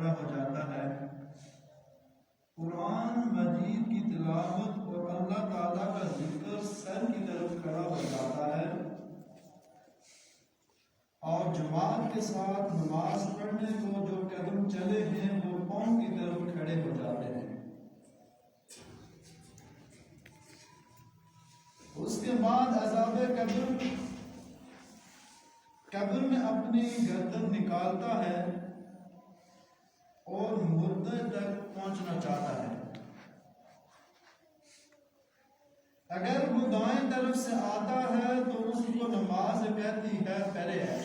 کھڑا ہو جاتا ہے، قرآن مجید کی تلاوت اور اللہ تعالیٰ کا ذکر سر کی طرف کھڑا ہو جاتا ہے، اور جماعت کے ساتھ نماز پڑھنے کو جو قدم چلے ہیں وہ پاؤں کی طرف کھڑے ہو جاتے ہیں۔ اس کے بعد عذاب قبر میں اپنی گردن نکالتا ہے اور مردے تک پہنچنا چاہتا ہے۔ اگر وہ دائیں طرف سے آتا ہے تو اس کو نماز کہتی ہے پہلے ہے۔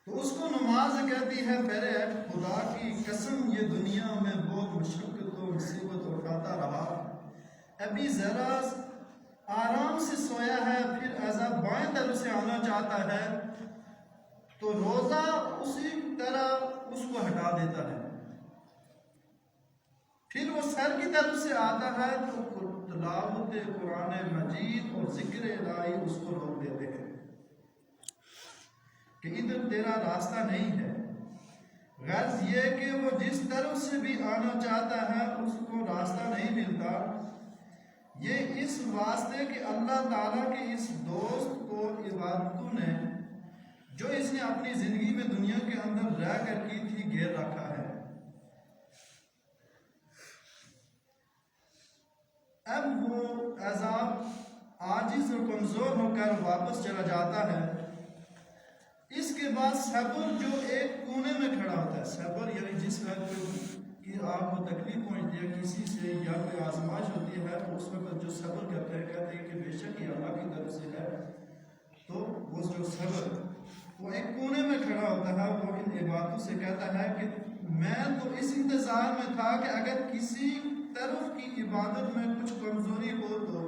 تو اس کو نماز کہتی ہے پہلے ہے۔ خدا کی قسم یہ دنیا میں بہت مشقت و مصیبت اٹھاتا رہا، ابھی ذرا آرام سے سویا ہے، پھر عذاب بائیں طرف سے آنا چاہتا ہے تو روزہ اسی طرح اس کو ہٹا دیتا ہے، پھر وہ سر کی طرف سے آتا ہے تو تلاوت قرآن مجید اور ذکر الہی اس کو روک دیتے ہیں کہ ادھر تیرا راستہ نہیں ہے۔ غرض یہ کہ وہ جس طرف سے بھی آنا چاہتا ہے اس کو راستہ نہیں ملتا، یہ اس واسطے کہ اللہ تعالیٰ کے اس دوست کو عبادتوں نے جو اس نے اپنی زندگی میں دنیا کے اندر رہ کر کی تھی گھیر رکھا ہے۔ اب وہ عذاب عاجز اور کمزور ہو کر واپس چلا جاتا ہے۔ اس کے بعد صبر جو ایک کونے میں کھڑا ہوتا ہے، صبر یعنی جس وقت کہ آپ کو تکلیف پہنچتی ہے کسی سے یا کوئی آزمائش ہوتی ہے، اس وقت جو صبر کرتے ہیں کہتے ہیں کہ بے شک یہ اللہ کی طرف سے ہے، تو وہ جو صبر وہ ایک کونے میں کھڑا ہوتا ہے، وہ ان عبادتوں سے کہتا ہے کہ میں تو اس انتظار میں تھا کہ اگر کسی طرف کی عبادت میں کچھ کمزوری ہو تو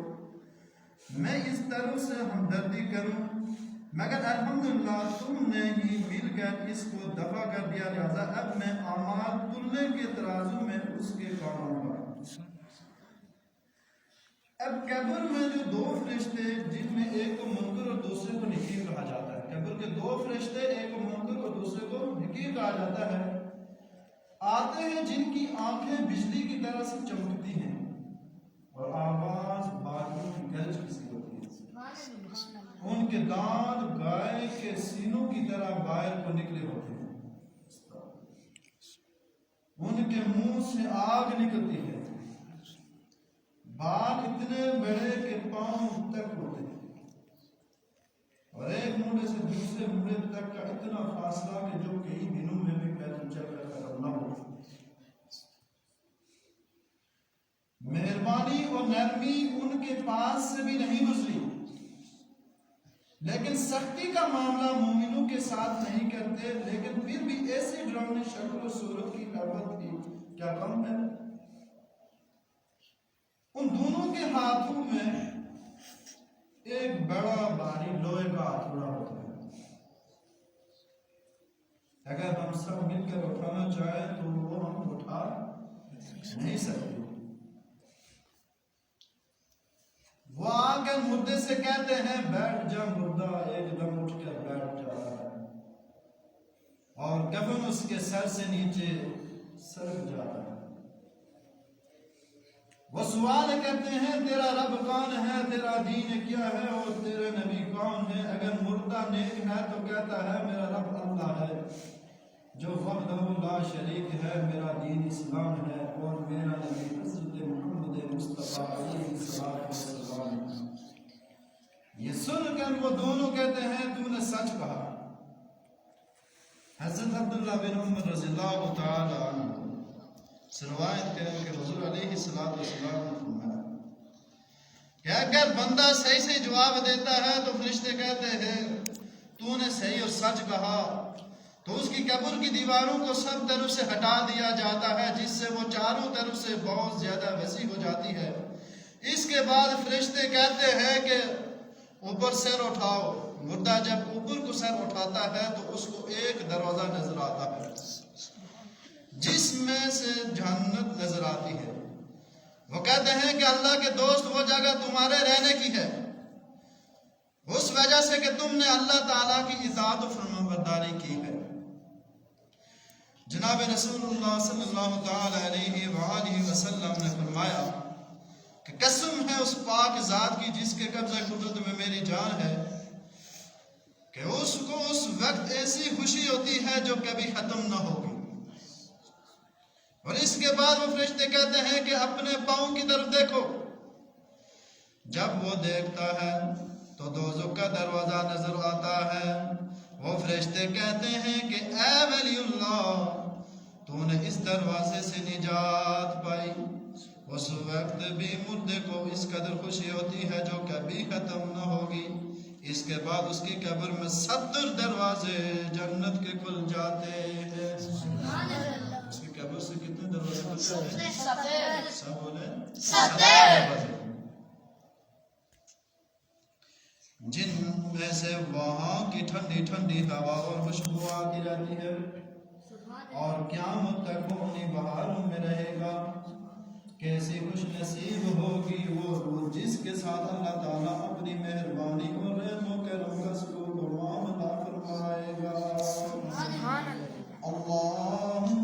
میں اس طرف سے ہمدردی کروں، مگر الحمدللہ تم نے ہی مل کر اس کو دفع کر دیا، لہذا اب میں اعمال تلنے کے ترازو میں اس کے کام آؤں گا۔ اب قبر میں جو دو فرشتے جن میں ایک کو منکر اور دوسرے کو نکیر کہا جاتا ہے، قبر کے دو فرشتے ایک کو منکر اور دوسرے کو نکیر کہا جاتا ہے، آتے ہیں جن کی آنکھیں بجلی کی طرح سے چمکتی ہیں اور آواز بادلوں کی گرج کسی ہوتی ہے، ان کے دانت گائے کے سینوں کی طرح باہر کو نکلے ہوتے ہیں، ان کے منہ سے آگ نکلتی ہے، بال اتنے بڑے کہ پاؤں تک ہوتے ہیں، اور ایک موڑے سے دوسرے موڑے تک کا اتنا فاصلہ کہ جو کئی دنوں میں بھی پیدل چل کر ختم نہ ہو۔ مہربانی اور نرمی ان کے پاس سے بھی نہیں گزری، لیکن سختی کا معاملہ مومنوں کے ساتھ نہیں کرتے، لیکن پھر بھی ایسی ڈراؤنی شکل و صورت کی قوت کی کیا کم ہے۔ ان دونوں کے ہاتھوں میں ایک بڑا بھاری لوہے کا ہتھوڑا ہوتا ہے، اگر ہم سب مل کر اٹھانا چاہیں تو وہ ہم اٹھا نہیں سکتے۔ وہ آ کر مردے سے کہتے ہیں بیٹھ جا، مردہ ایک دم اٹھ کر بیٹھ جاتا ہے اور کفن اس کے سر سے نیچے سرک جاتا ہے۔ وہ سوال کرتے ہیں تیرا رب کون ہے، تیرا دین کیا ہے اور تیرے نبی کون ہے؟ اگر مردہ نیک ہے تو کہتا ہے میرا رب اللہ ہے جو وحدہ لا شریک ہے، میرا دین اسلام ہے اور میرا نبی حضرت محمد مصطفیٰ علیہ السلام ہے۔ یہ سن کر وہ دونوں کہتے ہیں تو نے سچ کہا۔ حضرت عبداللہ بن عمر رضی اللہ تعالی عنہ سے روایت ہے کہ حضور علیہ السلام نے فرمایا کہ اگر بندہ صحیح سے جواب دیتا ہے تو فرشتے کہتے ہیں تو نے صحیح اور سچ کہا، تو اس کی قبر کی دیواروں کو سب طرف سے ہٹا دیا جاتا ہے جس سے وہ چاروں طرف سے بہت زیادہ وسیع ہو جاتی ہے۔ اس کے بعد فرشتے کہتے ہیں کہ اوپر سر اٹھاؤ۔ مردہ جب اوپر کو سر اٹھاتا ہے تو اس کو ایک دروازہ نظر آتا ہے جس میں سے جنت نظر آتی ہے۔ وہ کہتے ہیں کہ اللہ کے دوست وہ جگہ تمہارے رہنے کی ہے اس وجہ سے کہ تم نے اللہ تعالیٰ کی اطاعت و فرمانبرداری کی ہے۔ جناب رسول اللہ صلی اللہ تعالی علیہ وآلہ وسلم نے فرمایا کہ قسم ہے اس پاک ذات کی جس کے قبضہ قدرت میں میری جان ہے کہ اس کو اس وقت ایسی خوشی ہوتی ہے جو کبھی ختم نہ ہوگی، اور اس کے بعد وہ فرشتے کہتے ہیں کہ اپنے پاؤں کی طرف دیکھو۔ جب وہ دیکھتا ہے تو دوزخ کا دروازہ نظر آتا ہے۔ وہ فرشتے کہتے ہیں کہ اے ولی اللہ، تو نے اس دروازے سے نجات پائی۔ اس وقت بھی مردے کو اس قدر خوشی ہوتی ہے جو کبھی ختم نہ ہوگی۔ اس کے بعد اس کی قبر میں 70 دروازے جنت کے کھل جاتے ہیں۔ اس کی قبر سے کتنے دروازے کھل جاتے ہیں؟ سب بولے 70 دروازے، جن میں سے وہاں کی ٹھنڈی ٹھنڈی ہوا اور خوشبو آتی رہتی ہے، اور قیامت تک وہ انہیں بہاروں میں رہے گا۔ کیسی خوش نصیب ہوگی وہ روح جس کے ساتھ اللہ تعالیٰ اپنی مہربانی اور رحم و کرم کا سلوک و معاملہ فرمائے گا۔ اللہم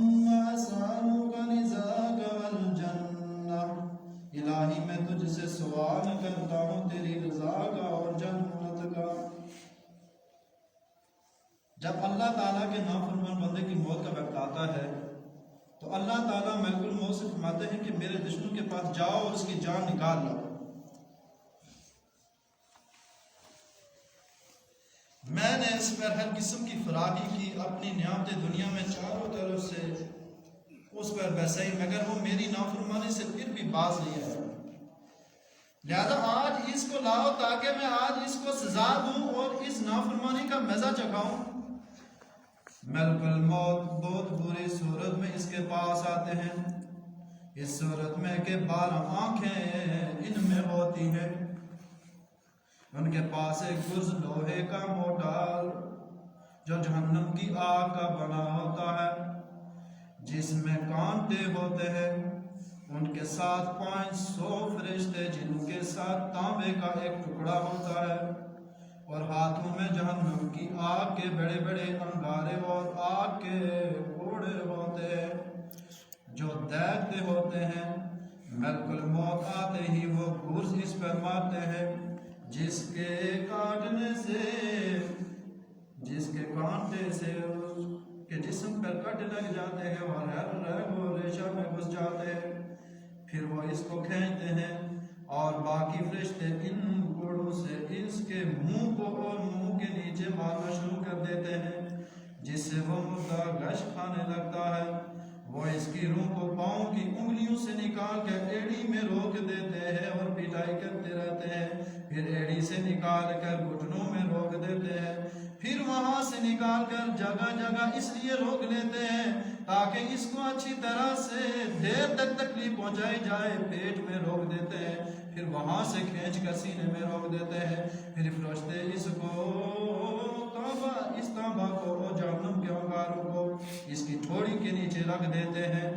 اسألک رضاک والجنہ، الہی میں تجھ سے سوال کرتا ہوں تیری رضا کا اور جنت کا۔ جب اللہ تعالیٰ کے نافرمان بندے کی موت کا وقت آتا ہے تو اللہ تعالیٰ ملک الموت سے فرماتے ہیں کہ میرے دشمن کے پاس جاؤ اور اس کی جان نکال لو۔ میں نے اس پر ہر قسم کی فراخی کی، اپنی نعمتیں دنیا میں چاروں طرف سے اس پر برسائی، مگر وہ میری نافرمانی سے پھر بھی باز نہیں آیا۔ لہذا آج اس کو لاؤ تاکہ میں آج اس کو سزا دوں اور اس نافرمانی کا مزہ چکھاؤں۔ ملک الموت بہت بری صورت میں اس کے پاس آتے ہیں، اس صورت میں کہ 12 آنکھیں ان میں ہوتی ہیں۔ ان کے پاس ایک گرز لوہے کا موٹا جو جہنم کی آگ کا بنا ہوتا ہے، جس میں کانٹے ہوتے ہیں۔ ان کے ساتھ 500 فرشتے جن کے ساتھ تانبے کا ایک ٹکڑا ہوتا ہے، اور ہاتھوں میں جہنم کی آگ کے بڑے بڑے انگارے اور آگ کے گھوڑے ہوتے ہیں جو دیکھتے ہوتے ہیں۔ ملک الموت آتے ہی وہ گرز اس پر مارتے ہیں جس کے کانٹے سے اس کے جسم پر کٹ لگ جاتے ہیں اور ہر رگ و ریشہ میں گھس جاتے ہیں۔ پھر وہ اس کو کھینچتے ہیں اور باقی فرشتے ان گھوڑوں سے اس کے منہ کو اور منہ کے نیچے مارنا شروع کر دیتے ہیں، جس سے وہ مردہ گش کھانے لگتا ہے۔ وہ اس کی روح کو پاؤں کی انگلیوں سے نکال کر ایڑی میں روک دیتے ہیں اور پٹائی کرتے رہتے ہیں، پھر ایڑی سے نکال کر گھٹنوں میں روک دیتے ہیں، پھر وہاں سے نکال کر جگہ جگہ اس لیے روک لیتے ہیں تاکہ اس کو اچھی طرح سے دیر تک تکلیف پہنچائی جائے۔ پیٹ میں روک دیتے ہیں، پھر وہاں سے کھینچ کر سینے میں روک دیتے ہیں، پھر فرشتے اس تانبا کو اور جہنم کے انگاروں کو اس کی ٹھوڑی کے نیچے رکھ دیتے ہیں،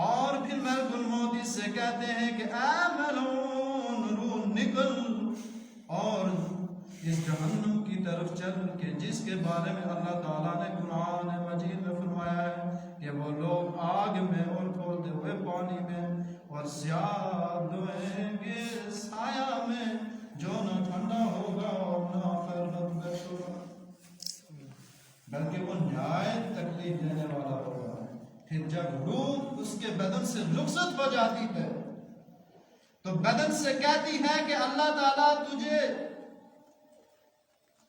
اور پھر ملک الموت اس سے کہتے ہیں کہ اے ملعون روح نکل اور اس جہنم کی طرف چل کے جس کے بارے میں اللہ تعالیٰ نے قرآن مجید میں فرمایا ہے کہ وہ لوگ آگ میں اور کھولتے ہوئے پانی میں اور سیاہ دھوئیں گے سایہ میں جو نہ ٹھنڈا ہوگا اور نہ فرحت بخش ہوگا، بلکہ وہ نہایت تکلیف دینے والا ہوگا۔ پھر جب روح اس کے بدن سے رخصت ہو جاتی ہے تو بدن سے کہتی ہے کہ اللہ تعالیٰ تجھے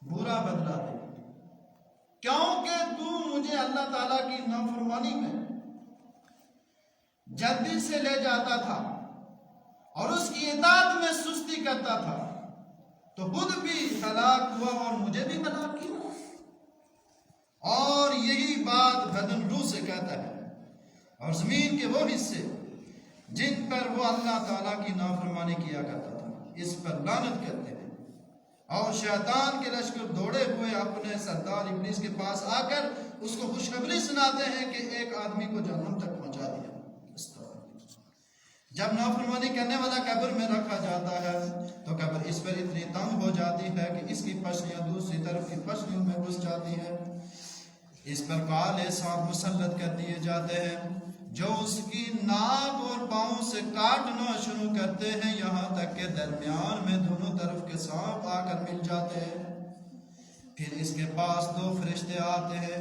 برا بدلہ دے، کیونکہ تو مجھے اللہ تعالیٰ کی نافرمانی میں جلدی سے لے جاتا تھا اور اس کی اطاعت میں سستی کرتا تھا، تو خود بھی ہلاک ہوا اور مجھے بھی ہلاک کیا۔ اور یہی بات بدن روح سے کہتا ہے، اور زمین کے وہ حصے جن پر وہ اللہ تعالیٰ کی نافرمانی کیا کرتا تھا اس پر لعنت کرتے ہیں، اور شیطان کے لشکر دوڑے ہوئے اپنے سردار ابلیس کے پاس آ کر اس کو خوشخبری سناتے ہیں کہ ایک آدمی کو جہنم تک پہنچا دیا۔ جب نافرمانی کرنے والا قبر میں رکھا جاتا ہے تو قبر اس پر اتنی تنگ ہو جاتی ہے کہ اس کی پشلیاں دوسری طرف کی پشلیوں میں گھس جاتی ہیں. اس پر کالے سانپ مسلط کر دیے جاتے ہیں جو اس کی ناک اور پاؤں سے کاٹنا شروع کرتے ہیں یہاں تک کہ درمیان میں دونوں طرف کے سانپ آ کر مل جاتے ہیں. پھر اس کے پاس 2 فرشتے آتے ہیں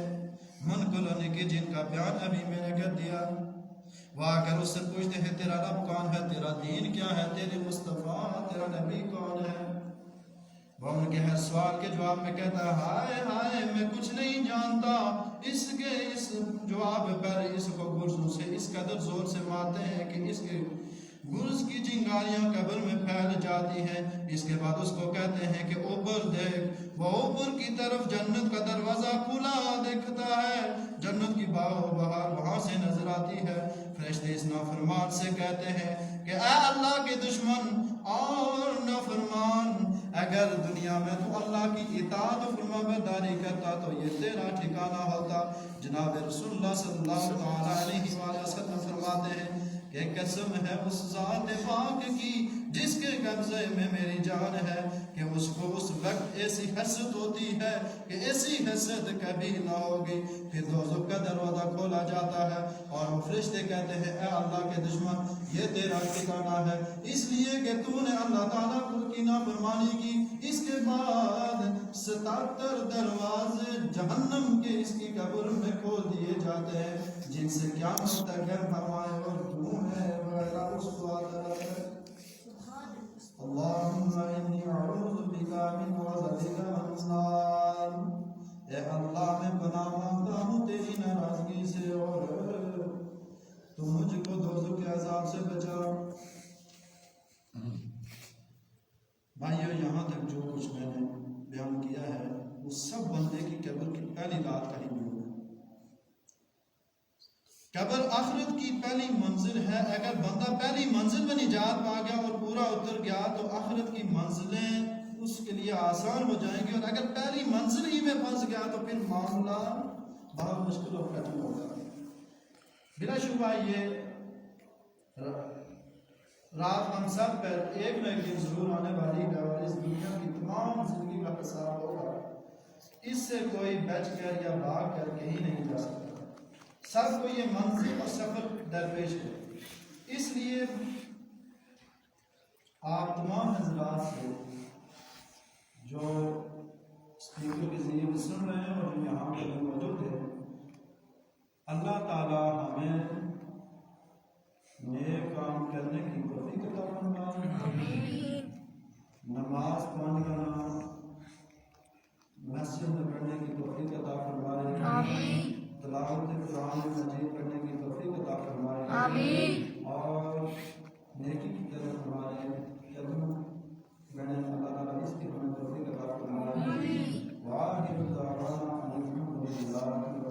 منقل ہونے کی جن کا بیان ابھی میں نے کر دیا. وہ آ کر اس سے پوچھتے ہیں تیرا رب کون ہے, تیرا دین کیا ہے, تیرے مصطفیٰ تیرا نبی کون ہے. وہ ان کے ہر سوال کے جواب میں کہتا ہے ہائے ہائے میں کچھ نہیں جانتا. اس جواب پر اس کو گرزوں سے اس قدر زور سے مارتے ہیں کہ اس کے گرز کی چنگاریاں قبر میں پھیل جاتی ہیں. اس کے بعد اس کو کہتے ہیں کہ اوپر دیکھ. وہ اوپر کی طرف جنت کا دروازہ کھلا دیکھتا ہے. جنت کی باغ و بہار وہاں سے نظر آتی ہے. فرشتے اس نافرمان سے کہتے ہیں کہ اے اللہ کے دشمن اور نافرمان, اگر دنیا میں تو اللہ کی اطاعت و فرمانبرداری کرتا تو یہ تیرا ٹھکانہ ہوتا. جناب رسول اللہ صلی اللہ علیہ وآلہ وسلم فرماتے ہیں کہ قسم ہے اس ذات پاک کی جس کے قبضے میں میری جان ہے کہ اس کو اس وقت ایسی حسرت ہوتی ہے کہ ایسی حسرت کبھی نہ ہوگی. پھر دوزخ کا دروازہ کھولا جاتا ہے اور وہ فرشتے کہتے ہیں اے اللہ کے دشمن یہ تیرا ٹھکانہ ہے اس لیے کہ تو نے اللہ تعالیٰ کی نافرمانی کی. اس کے بعد 77 دروازے جہنم کے اس کی قبر میں کھول دیے جاتے ہیں جن سے قیامت تک ہمارے اور تو ہے وغیرہ اس کو آتا ہے. اللہم انی اعوذ بکا من غضبک النار. اے اللہ میں پناہ مانگتا ہوں تیری ناراضگی سے اور تو مجھ کو دوزخ کے عذاب سے بچا. بھائیو یہاں تک جو کچھ میں نے بیان کیا ہے وہ سب بندے کی قبر کی پہلی رات کا ہی بیان ہے. قبر آخرت کی پہلی منزل ہے. اگر بندہ پہلی منزل میں نجات پا گیا اور پورا اتر گیا تو آخرت کی منزلیں اس کے لیے آسان ہو جائیں گی, اور اگر پہلی منزل ہی میں پھنس گیا تو پھر معاملہ بہت مشکل اور کٹھن ہوگا. بلا شبہ یہ رات ہم سب پر ایک نہ ایک دن ضرور آنے والی ہے اور اس دنیا کی تمام زندگی کا خسارہ ہوگا. اس سے کوئی بچ کر یا بھاگ کر کہیں نہیں جا سکتا. سب کو یہ منزل اور سفر درپیش ہے. اس لیے آپ تمام حضرات سے جو اسپیکر کے ذریعے سن رہے ہیں اور جو یہاں پہ موجود ہیں, اللہ تعالیٰ ہمیں نیک کام کرنے کی توفیق عطا فرمائے. نماز پڑھنا مسجد میں پڑھنے کی توفیق عطا فرمائے. تلاوت قرآن مجید پڑھنے کی توفیق عطا فرمائے اور نیکی کی طرف ہمارے قدم بڑھنے اللہ تعالیٰ اس کی ہمیں توفیق عطا فرمائے. واخر دعوانا الحمد للہ.